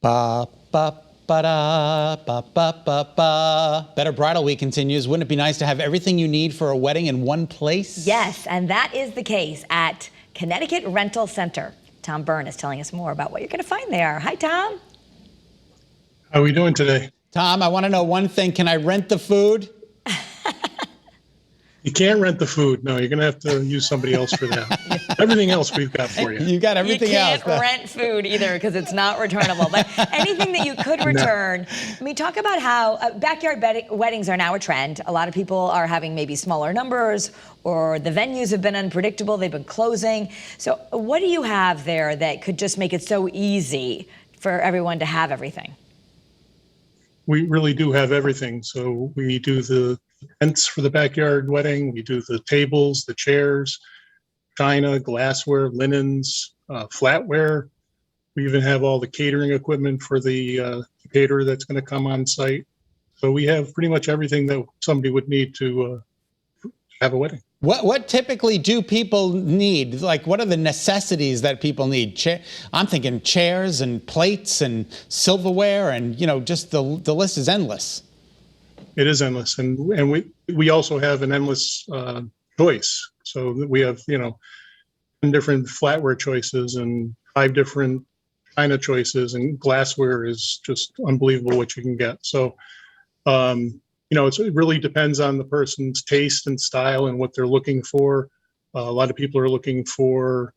Ba, ba, ba-da, ba, ba, ba, ba. Better Bridal Week continues. Wouldn't it be nice to have everything you need for a wedding in one place? Yes, and that is the case at Connecticut Rental Center. Tom Byrne is telling us more about what you're going to find there. Hi, Tom. How are we doing today? Tom, I want to know one thing. Can I rent the food? You can't rent the food. No, you're going to have to use somebody else for that. Everything else we've got for you. You got everything else. You can't rent food either because it's not returnable. But anything that you could return. I mean, talk about how backyard weddings are now a trend. A lot of people are having maybe smaller numbers, or the venues have been unpredictable. They've been closing. So what do you have there that could just make it so easy for everyone to have everything? We really do have everything. So we do the tents for the backyard wedding. We do the tables, the chairs, china, glassware, linens, flatware. We even have all the catering equipment for the caterer that's going to come on site. So we have pretty much everything that somebody would need to have a wedding. What typically do people need? Like, what are the necessities that people need? I'm thinking chairs and plates and silverware, and just the list is endless. It is endless, and we also have an endless choice. So we have 10 different flatware choices and 5 different china choices, and glassware is just unbelievable what you can get. So it really depends on the person's taste and style and what they're looking for. A lot of people are looking for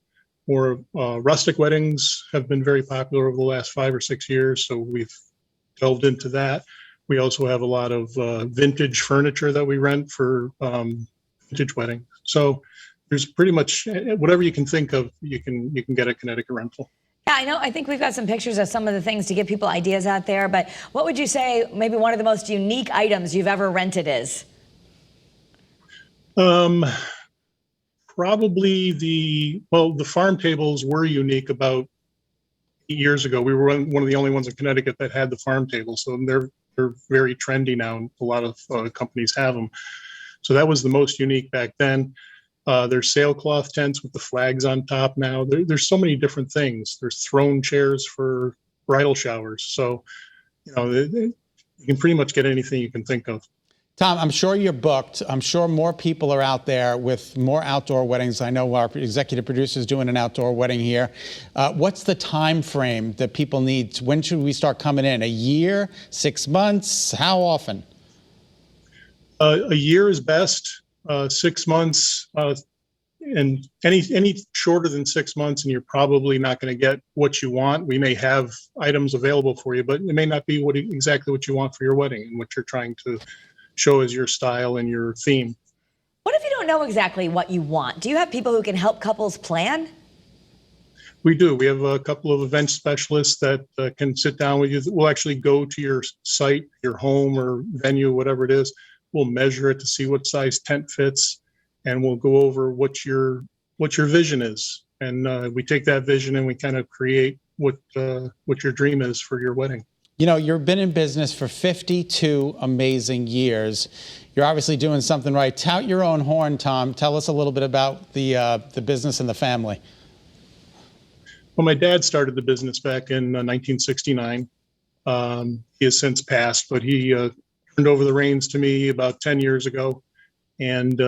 more rustic weddings. Have been very popular over the last 5 or 6 years, so we've delved into that. We also have a lot of vintage furniture that we rent for vintage weddings. So there's pretty much whatever you can think of, you can get at Connecticut Rental. Yeah, I know. I think we've got some pictures of some of the things to give people ideas out there. But what would you say maybe one of the most unique items you've ever rented is? Probably the farm tables were unique about 8 years ago. We were one of the only ones in Connecticut that had the farm table. So they're very trendy now, and a lot of companies have them. So that was the most unique back then. There's sailcloth tents with the flags on top now. There's so many different things. There's throne chairs for bridal showers. So, you can pretty much get anything you can think of. Tom, I'm sure you're booked. I'm sure more people are out there with more outdoor weddings. I know our executive producer is doing an outdoor wedding here. What's the time frame that people need? When should we start coming in? A year, 6 months? How often? A year is best. 6 months, and any shorter than 6 months, and you're probably not going to get what you want. We may have items available for you, but it may not be exactly what you want for your wedding and what you're trying to show as your style and your theme. What if you don't know exactly what you want? Do you have people who can help couples plan? We do. We have a couple of event specialists that can sit down with you. We'll actually go to your site, your home or venue, whatever it is. We'll measure it to see what size tent fits, and we'll go over what your vision is. And we take that vision and we kind of create what your dream is for your wedding. You've been in business for 52 amazing years. You're obviously doing something right. Tout your own horn, Tom. Tell us a little bit about the business and the family. Well, my dad started the business back in 1969. He has since passed, but he turned over the reins to me about 10 years ago. And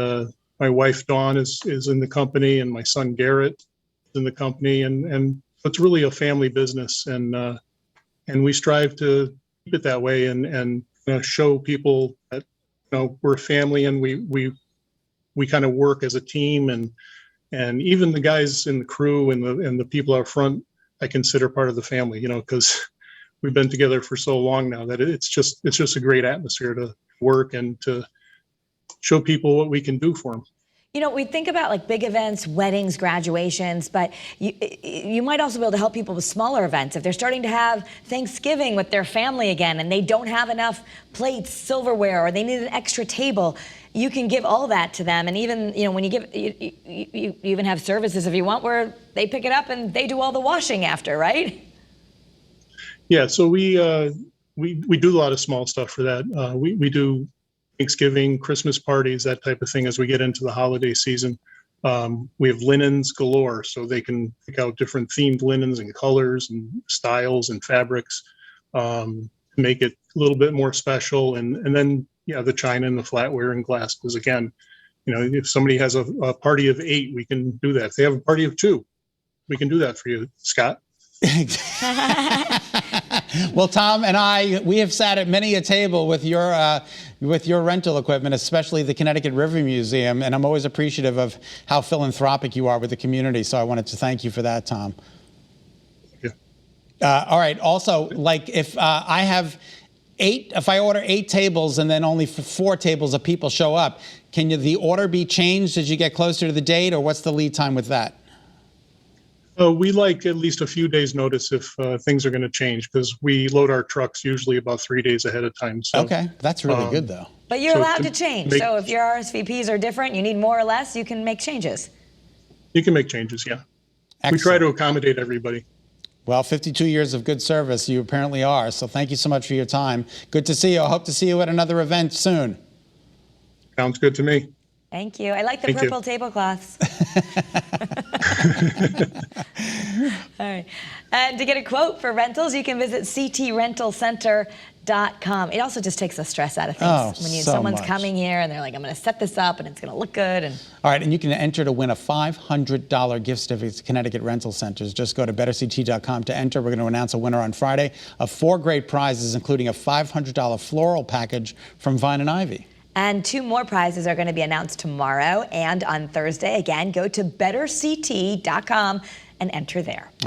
my wife, Dawn, is in the company, and my son, Garrett, is in the company. And it's really a family business. And we strive to keep it that way and show people that we're a family, and we kind of work as a team, and even the guys in the crew and the people out front I consider part of the family, because we've been together for so long now that it's just a great atmosphere to work and to show people what we can do for them. We think about like big events, weddings, graduations, but you might also be able to help people with smaller events. If they're starting to have Thanksgiving with their family again and they don't have enough plates, silverware, or they need an extra table, you can give all that to them. And even, when you give, you even have services if you want where they pick it up and they do all the washing after, right? Yeah, so we do a lot of small stuff for that. We do Thanksgiving, Christmas parties, that type of thing as we get into the holiday season. We have linens galore, so they can pick out different themed linens and colors and styles and fabrics, to make it a little bit more special. And then, yeah, the china and the flatware and glass, because again, if somebody has a party of 8, we can do that. If they have a party of 2, we can do that for you, Scott. Well, Tom and we have sat at many a table with your rental equipment, especially the Connecticut River Museum, and I'm always appreciative of how philanthropic you are with the community. So I wanted to thank you for that, Tom. Yeah. All right. Also, like if if I order 8 tables and then only 4 tables of people show up, can the order be changed as you get closer to the date, or what's the lead time with that? We like at least a few days notice if things are going to change, because we load our trucks usually about 3 days ahead of time. So, okay, that's really good though. But you're So allowed to to change. make- So if your RSVPs are different, you need more or less, you can make changes. You can make changes, yeah. Excellent. We try to accommodate everybody. Well, 52 years of good service, you apparently are. So thank you so much for your time. Good to see you. I hope to see you at another event soon. Sounds good to me. Thank you. I like the Thank you. purple tablecloths. All right. And to get a quote for rentals, you can visit ctrentalcenter.com. It also just takes the stress out of things. Oh, when so someone's much. coming here and they're like, I'm going to set this up and it's going to look good. And All right, and you can enter to win a $500 gift certificate to Connecticut Rental Centers. Just go to betterct.com to enter. We're going to announce a winner on Friday of 4 great prizes, including a $500 floral package from Vine & Ivy. And 2 more prizes are going to be announced tomorrow and on Thursday. Again, go to betterct.com and enter there.